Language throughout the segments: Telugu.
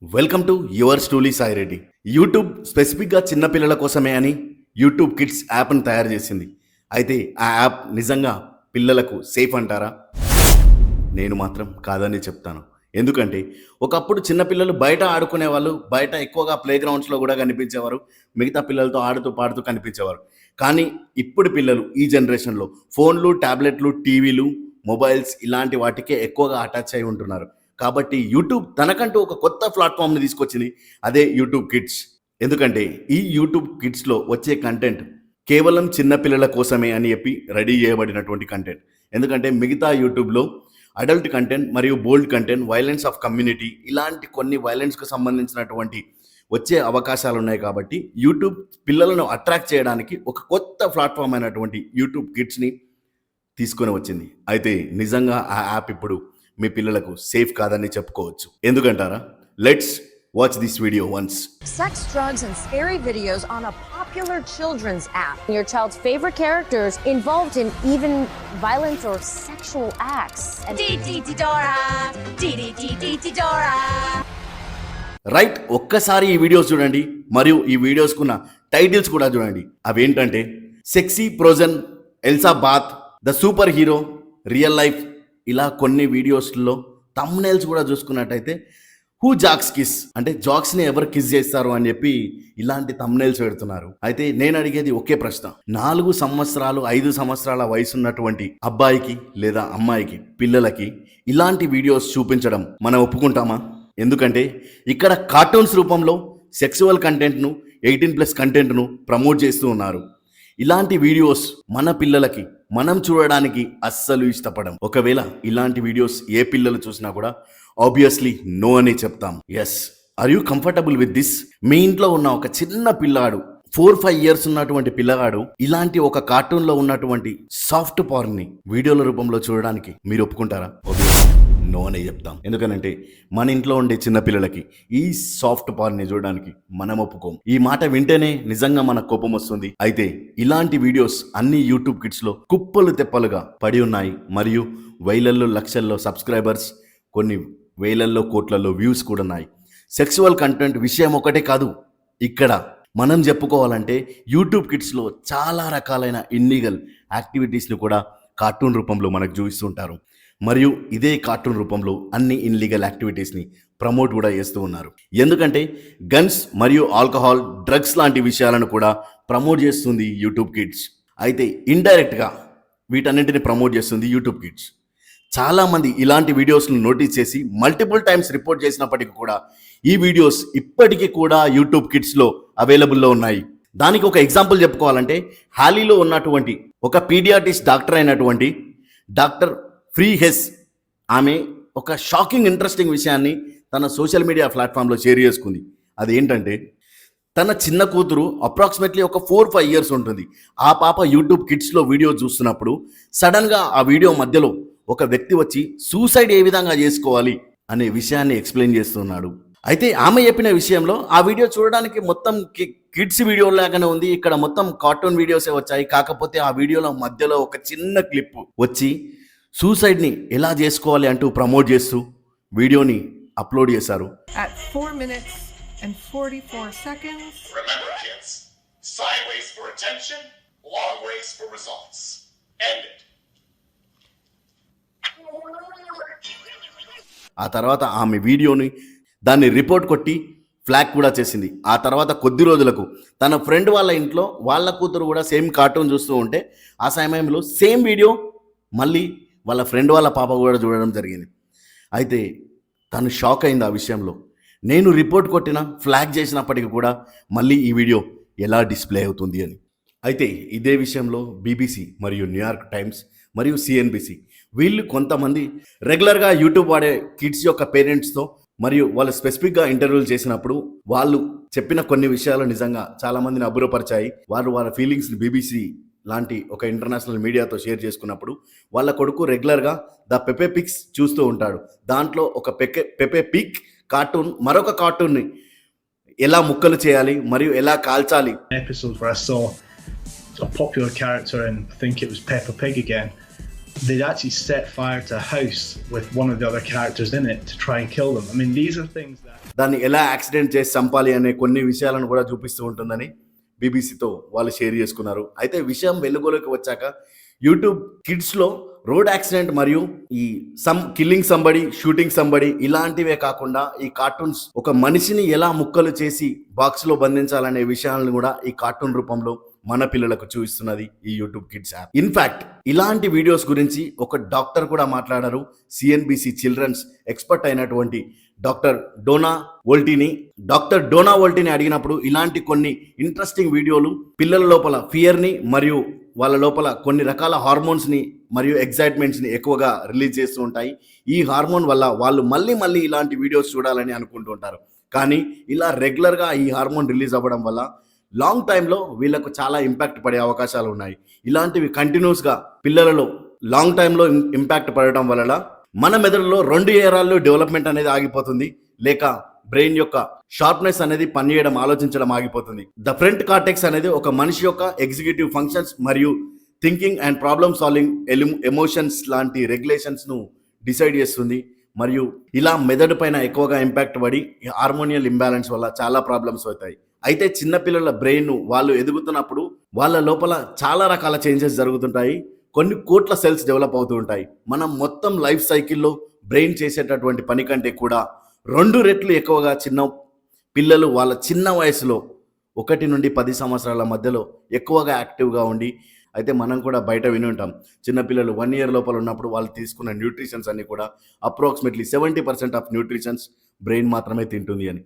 Welcome to yours truly Sai Reddy. YouTube స్పెసిఫిక్గా చిన్నపిల్లల కోసమే అని యూట్యూబ్ కిడ్స్ యాప్ను తయారు చేసింది. అయితే ఆ యాప్ నిజంగా పిల్లలకు సేఫ్ అంటారా? నేను మాత్రం కాదని చెప్తాను. ఎందుకంటే ఒకప్పుడు చిన్నపిల్లలు బయట ఆడుకునే వాళ్ళు, బయట ఎక్కువగా ప్లే గ్రౌండ్స్లో కూడా కనిపించేవారు, మిగతా పిల్లలతో ఆడుతూ పాడుతూ కనిపించేవారు. కానీ ఇప్పుడు పిల్లలు ఈ జనరేషన్లో ఫోన్లు, ట్యాబ్లెట్లు, టీవీలు, మొబైల్స్ ఇలాంటి వాటికే ఎక్కువగా అటాచ్ అయి ఉంటున్నారు. కాబట్టి యూట్యూబ్ తనకంటూ ఒక కొత్త ప్లాట్ఫామ్ని తీసుకొచ్చింది, అదే యూట్యూబ్ కిడ్స్. ఎందుకంటే ఈ యూట్యూబ్ కిడ్స్లో వచ్చే కంటెంట్ కేవలం చిన్నపిల్లల కోసమే అని చెప్పి రెడీ చేయబడినటువంటి కంటెంట్. ఎందుకంటే మిగతా యూట్యూబ్లో అడల్ట్ కంటెంట్ మరియు బోల్డ్ కంటెంట్, వైలెన్స్ ఆఫ్ కమ్యూనిటీ ఇలాంటి కొన్ని వైలెన్స్కు సంబంధించినటువంటి వచ్చే అవకాశాలు ఉన్నాయి. కాబట్టి యూట్యూబ్ పిల్లలను అట్రాక్ట్ చేయడానికి ఒక కొత్త ప్లాట్ఫామ్ అయినటువంటి యూట్యూబ్ కిడ్స్ని తీసుకొని వచ్చింది. అయితే నిజంగా ఆ యాప్ ఇప్పుడు మీ పిల్లలకు సేఫ్ కాదని చెప్పుకోవచ్చు. ఎందుకంటారా? Let's watch this video once. Sex, drugs, and scary videos on a popular children's app. Your child's favorite characters involved in even violent or sexual acts. Dora, Dora. Right, ఒక్కసారి ఈ వీడియోస్ చూడండి మరియు ఈ వీడియోస్కున్న టైటిల్స్ కూడా చూడండి. అవేంటంటే sexy frozen, Elsa bath, the super hero, real life, ఇలా కొన్ని వీడియోస్లో థంబ్నెయిల్స్ కూడా చూసుకున్నట్టయితే హూ జాక్స్ కిస్ అంటే జాక్స్ని ఎవరు కిస్ చేస్తారు అని చెప్పి ఇలాంటి థంబ్నెయిల్స్ పెడుతున్నారు. అయితే నేను అడిగేది ఒకే ప్రశ్న, 4 సంవత్సరాలు 5 సంవత్సరాల వయసు ఉన్నటువంటి అబ్బాయికి లేదా అమ్మాయికి, పిల్లలకి ఇలాంటి వీడియోస్ చూపించడం మనం ఒప్పుకుంటామా? ఎందుకంటే ఇక్కడ కార్టూన్స్ రూపంలో సెక్సువల్ కంటెంట్ను, 18+ కంటెంట్ను ప్రమోట్ చేస్తూ ఉన్నారు. ఇలాంటి వీడియోస్ మన పిల్లలకి మనం చూడడానికి అస్సలు ఇష్టపడం. ఒకవేళ ఇలాంటి వీడియోస్ ఏ పిల్లలు చూసినా కూడా ఆబ్వియస్లీ నో అని చెప్తాం. Yes, are you comfortable with this? మీ ఇంట్లో ఉన్న ఒక చిన్న పిల్లాడు, 4-5 ఇయర్స్ ఉన్నటువంటి పిల్లగాడు ఇలాంటి ఒక కార్టూన్లో ఉన్నటువంటి సాఫ్ట్ పార్న్ని వీడియోల రూపంలో చూడడానికి మీరు ఒప్పుకుంటారా? నో అనే చెప్తాం. ఎందుకనంటే మన ఇంట్లో ఉండే చిన్నపిల్లలకి ఈ సాఫ్ట్ పార్న్ని చూడడానికి మనం ఒప్పుకోం. ఈ మాట వింటేనే నిజంగా మన కోపం వస్తుంది. అయితే ఇలాంటి వీడియోస్ అన్ని యూట్యూబ్ కిడ్స్లో కుప్పలు తెప్పలుగా పడి ఉన్నాయి మరియు వేలల్లో లక్షల్లో సబ్స్క్రైబర్స్, కొన్ని వేలల్లో కోట్లలో వ్యూస్ కూడా ఉన్నాయి. సెక్సువల్ కంటెంట్ విషయం ఒకటే కాదు, ఇక్కడ మనం చెప్పుకోవాలంటే యూట్యూబ్ కిడ్స్లో చాలా రకాలైన ఇల్లీగల్ యాక్టివిటీస్ని కూడా కార్టూన్ రూపంలో మనకు చూపిస్తుంటారు. మరియు ఇదే కార్టూన్ రూపంలో అన్ని ఇన్లీగల్ యాక్టివిటీస్ని ప్రమోట్ కూడా చేస్తూ ఉన్నారు. ఎందుకంటే గన్స్ మరియు ఆల్కహాల్, డ్రగ్స్ లాంటి విషయాలను కూడా ప్రమోట్ చేస్తుంది యూట్యూబ్ కిడ్స్. అయితే ఇండైరెక్ట్గా వీటన్నింటిని ప్రమోట్ చేస్తుంది యూట్యూబ్ కిడ్స్. చాలామంది ఇలాంటి వీడియోస్ను నోటీస్ చేసి మల్టిపుల్ టైమ్స్ రిపోర్ట్ చేసినప్పటికీ కూడా ఈ వీడియోస్ ఇప్పటికీ కూడా యూట్యూబ్ కిడ్స్లో అవైలబుల్లో ఉన్నాయి. దానికి ఒక ఎగ్జాంపుల్ చెప్పుకోవాలంటే హాలీలో ఉన్నటువంటి ఒక పీడియాట్రిస్ట్ డాక్టర్ అయినటువంటి డాక్టర్ ఫ్రీ హెస్, ఆమె ఒక షాకింగ్ ఇంట్రెస్టింగ్ విషయాన్ని తన సోషల్ మీడియా ప్లాట్ఫామ్లో షేర్ చేసుకుంది. అదేంటంటే తన చిన్న కూతురు అప్రాక్సిమేట్లీ ఒక 4-5 ఇయర్స్ ఉంటుంది. ఆ పాప యూట్యూబ్ కిడ్స్లో వీడియో చూస్తున్నప్పుడు సడన్గా ఆ వీడియో మధ్యలో ఒక వ్యక్తి వచ్చి సూసైడ్ ఏ విధంగా చేసుకోవాలి అనే విషయాన్ని ఎక్స్ప్లెయిన్ చేస్తున్నాడు. అయితే ఆమె చెప్పిన విషయంలో ఆ వీడియో చూడడానికి మొత్తం కిడ్స్ వీడియో లాగానే ఉంది. ఇక్కడ మొత్తం కార్టూన్ వీడియోసే వచ్చాయి. కాకపోతే ఆ వీడియోలో మధ్యలో ఒక చిన్న క్లిప్ వచ్చి సూసైడ్ని ఎలా చేసుకోవాలి అంటూ ప్రమోట్ చేస్తూ వీడియోని అప్లోడ్ చేశారు. At 4 minutes and 44 seconds. Remember, kids, sideways for attention, long ways for results. End it. ఆ తర్వాత ఆమె వీడియోని దాన్ని రిపోర్ట్ కొట్టి ఫ్లాగ్ కూడా చేసింది. ఆ తర్వాత కొద్ది రోజులకు తన ఫ్రెండ్ వాళ్ళ ఇంట్లో వాళ్ళ కూతురు కూడా సేమ్ కార్టూన్ చూస్తూ ఉంటే ఆ సమయంలో సేమ్ వీడియో మళ్ళీ వాళ్ళ ఫ్రెండ్ వాళ్ళ పాప కూడా చూడడం జరిగింది. అయితే తను షాక్ అయింది ఆ విషయంలో. నేను రిపోర్ట్ కొట్టిన, ఫ్లాగ్ చేసినప్పటికీ కూడా మళ్ళీ ఈ వీడియో ఎలా డిస్ప్లే అవుతుంది అని. అయితే ఇదే విషయంలో బీబీసీ మరియు న్యూయార్క్ టైమ్స్ మరియు సిఎన్బిసి వీళ్ళు కొంతమంది రెగ్యులర్గా యూట్యూబ్ వాడే కిడ్స్ యొక్క పేరెంట్స్తో మరియు వాళ్ళు స్పెసిఫిక్గా ఇంటర్వ్యూలు చేసినప్పుడు వాళ్ళు చెప్పిన కొన్ని విషయాలు నిజంగా చాలామందిని అబ్బురపరిచాయి. వారు వాళ్ళ ఫీలింగ్స్ని బీబీసీ లాంటి ఒక ఇంటర్నేషనల్ మీడియాతో షేర్ చేసుకున్నప్పుడు వాళ్ళ కొడుకు రెగ్యులర్గా ద పెపే పిక్స్ చూస్తూ ఉంటాడు. దాంట్లో ఒక పెపే పిక్ కార్టూన్ మరొక కార్టూన్ని ఎలా ముక్కలు చేయాలి మరియు ఎలా కాల్చాలి. Episode where I saw a popular character, and I think it was Peppa Pig again, they'd actually set fire to a house with one of the other characters in it to try and kill them. I mean, these are things that దాన్ని ఎలా యాక్సిడెంట్ చేసి చంపాలి అనే కొన్ని విషయాలను కూడా చూపిస్తూ ఉంటుందని బీబీసీతో వాళ్ళు షేర్ చేసుకున్నారు. అయితే విషయం వెలుగులోకి వచ్చాక యూట్యూబ్ కిడ్స్లో రోడ్ యాక్సిడెంట్ మరియు ఈ కిల్లింగ్ సంబడి, షూటింగ్ సంబడి ఇలాంటివే కాకుండా ఈ కార్టూన్స్ ఒక మనిషిని ఎలా ముక్కలు చేసి బాక్స్లో బంధించాలనే విషయాలను కూడా ఈ కార్టూన్ రూపంలో మన పిల్లలకు చూపిస్తున్నది ఈ యూట్యూబ్ కిడ్స్ యాప్. ఇన్ఫాక్ట్ ఇలాంటి వీడియోస్ గురించి ఒక డాక్టర్ కూడా మాట్లాడారు. సిఎన్బిసి చిల్డ్రన్స్ ఎక్స్పర్ట్ అయినటువంటి డాక్టర్ డోనా వోల్టీని అడిగినప్పుడు ఇలాంటి కొన్ని ఇంట్రెస్టింగ్ వీడియోలు పిల్లల లోపల ఫియర్ని మరియు వాళ్ళ లోపల కొన్ని రకాల హార్మోన్స్ని మరియు ఎగ్జైట్మెంట్స్ని ఎక్కువగా రిలీజ్ చేస్తూ ఉంటాయి. ఈ హార్మోన్ వల్ల వాళ్ళు మళ్ళీ ఇలాంటి వీడియోస్ చూడాలని అనుకుంటూ ఉంటారు. కానీ ఇలా రెగ్యులర్గా ఈ హార్మోన్ రిలీజ్ అవ్వడం వల్ల లాంగ్ టైంలో వీళ్ళకు చాలా ఇంపాక్ట్ పడే అవకాశాలు ఉన్నాయి. ఇలాంటివి కంటిన్యూస్గా పిల్లలలో లాంగ్ టైంలో ఇంపాక్ట్ పడటం వలన మన మెదడులో 2 ఏరాల్లో డెవలప్మెంట్ అనేది ఆగిపోతుంది, లేక బ్రెయిన్ యొక్క షార్ప్నెస్ అనేది పనిచేయడం, ఆలోచించడం ఆగిపోతుంది. ద ఫ్రంట్ కార్టెక్స్ అనేది ఒక మనిషి యొక్క ఎగ్జిక్యూటివ్ ఫంక్షన్స్ మరియు thinking and problem solving, emotions లాంటి రెగ్యులేషన్స్ను డిసైడ్ చేస్తుంది. మరియు ఇలా మెదడు పైన ఎక్కువగా ఇంపాక్ట్ పడి హార్మోనియల్ ఇంబ్యాలెన్స్ వల్ల చాలా ప్రాబ్లమ్స్ అవుతాయి. అయితే చిన్నపిల్లల బ్రెయిన్ వాళ్ళు ఎదుగుతున్నప్పుడు వాళ్ళ లోపల చాలా రకాల చేంజెస్ జరుగుతుంటాయి. కొన్ని కోట్ల సెల్స్ డెవలప్ అవుతూ ఉంటాయి. మనం మొత్తం లైఫ్ సైకిల్లో బ్రెయిన్ చేసేటటువంటి పని కంటే కూడా 2 రెట్లు ఎక్కువగా చిన్న పిల్లలు వాళ్ళ చిన్న వయసులో 1 నుండి 10 సంవత్సరాల మధ్యలో ఎక్కువగా యాక్టివ్గా ఉండి, అయితే మనం కూడా బయట విని ఉంటాం, చిన్నపిల్లలు 1 ఇయర్ లోపల ఉన్నప్పుడు వాళ్ళు తీసుకున్న న్యూట్రిషన్స్ అన్ని కూడా అప్రాక్సిమేట్లీ 70% ఆఫ్ న్యూట్రిషన్స్ బ్రెయిన్ మాత్రమే తింటుంది అని.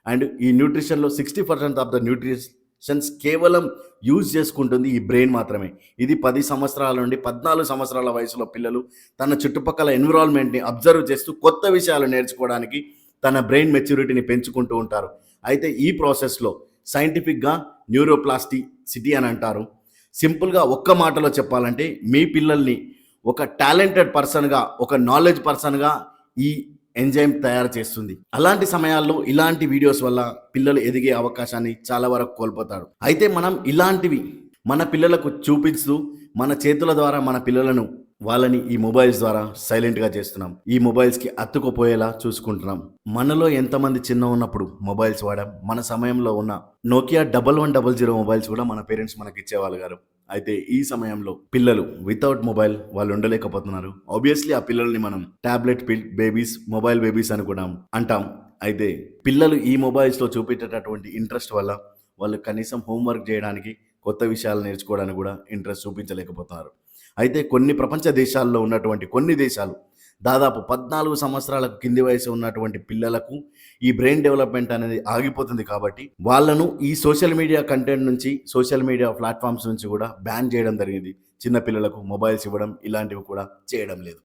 అండ్ ఈ న్యూట్రిషన్లో 60% ఆఫ్ ద న్యూట్రిషన్స్ కేవలం యూజ్ చేసుకుంటుంది ఈ బ్రెయిన్ మాత్రమే. ఇది 10 సంవత్సరాల నుండి 14 సంవత్సరాల వయసులో పిల్లలు తన చుట్టుపక్కల ఎన్విరాన్మెంట్ని అబ్జర్వ్ చేస్తూ కొత్త విషయాలు నేర్చుకోవడానికి తన బ్రెయిన్ మెచ్యూరిటీని పెంచుకుంటూ ఉంటారు. అయితే ఈ ప్రాసెస్లో సైంటిఫిక్గా న్యూరోప్లాస్టిసిటీ అని అంటారు. సింపుల్గా ఒక్క మాటలో చెప్పాలంటే మీ పిల్లల్ని ఒక టాలెంటెడ్ పర్సన్గా, ఒక నాలెడ్జ్ పర్సన్గా ఈ ఎంజైమ్ తయారు చేస్తుంది. అలాంటి సమయాల్లో ఇలాంటి వీడియోస్ వల్ల పిల్లలు ఎదిగే అవకాశాన్ని చాలా వరకు కోల్పోతారు. అయితే మనం ఇలాంటివి మన పిల్లలకు చూపిస్తూ మన చేతుల ద్వారా మన పిల్లలను వాళ్ళని ఈ మొబైల్స్ ద్వారా సైలెంట్గా చేస్తున్నాం. ఈ మొబైల్స్కి అత్తుకుపోయేలా చూసుకుంటున్నాం. మనలో ఎంతమంది చిన్న ఉన్నప్పుడు మొబైల్స్ వాడాం. మన సమయంలో ఉన్న నోకియా 1100 మొబైల్స్ కూడా మన పేరెంట్స్ మనకి ఇచ్చేవాళ్ళు గారు. అయితే ఈ సమయంలో పిల్లలు వితౌట్ మొబైల్ వాళ్ళు ఉండలేకపోతున్నారు. ఆబ్వియస్లీ ఆ పిల్లల్ని మనం టాబ్లెట్ బేబీస్, మొబైల్ బేబీస్ అని కూడా అంటాం. అయితే పిల్లలు ఈ మొబైల్స్లో చూపించేటటువంటి ఇంట్రెస్ట్ వల్ల వాళ్ళు కనీసం హోంవర్క్ చేయడానికి, కొత్త విషయాలు నేర్చుకోవడానికి కూడా ఇంట్రెస్ట్ చూపించలేకపోతున్నారు. అయితే కొన్ని ప్రపంచ దేశాల్లో ఉన్నటువంటి కొన్ని దేశాలు దాదాపు 14 సంవత్సరాలకు కింది వయసు ఉన్నటువంటి పిల్లలకు ఈ బ్రెయిన్ డెవలప్మెంట్ అనేది ఆగిపోతుంది. కాబట్టి వాళ్ళను ఈ సోషల్ మీడియా కంటెంట్ నుంచి, సోషల్ మీడియా ప్లాట్ఫామ్స్ నుంచి కూడా బ్యాన్ చేయడం జరిగింది. చిన్న పిల్లలకు మొబైల్స్ ఇవ్వడం ఇలాంటివి కూడా చేయడం లేదు.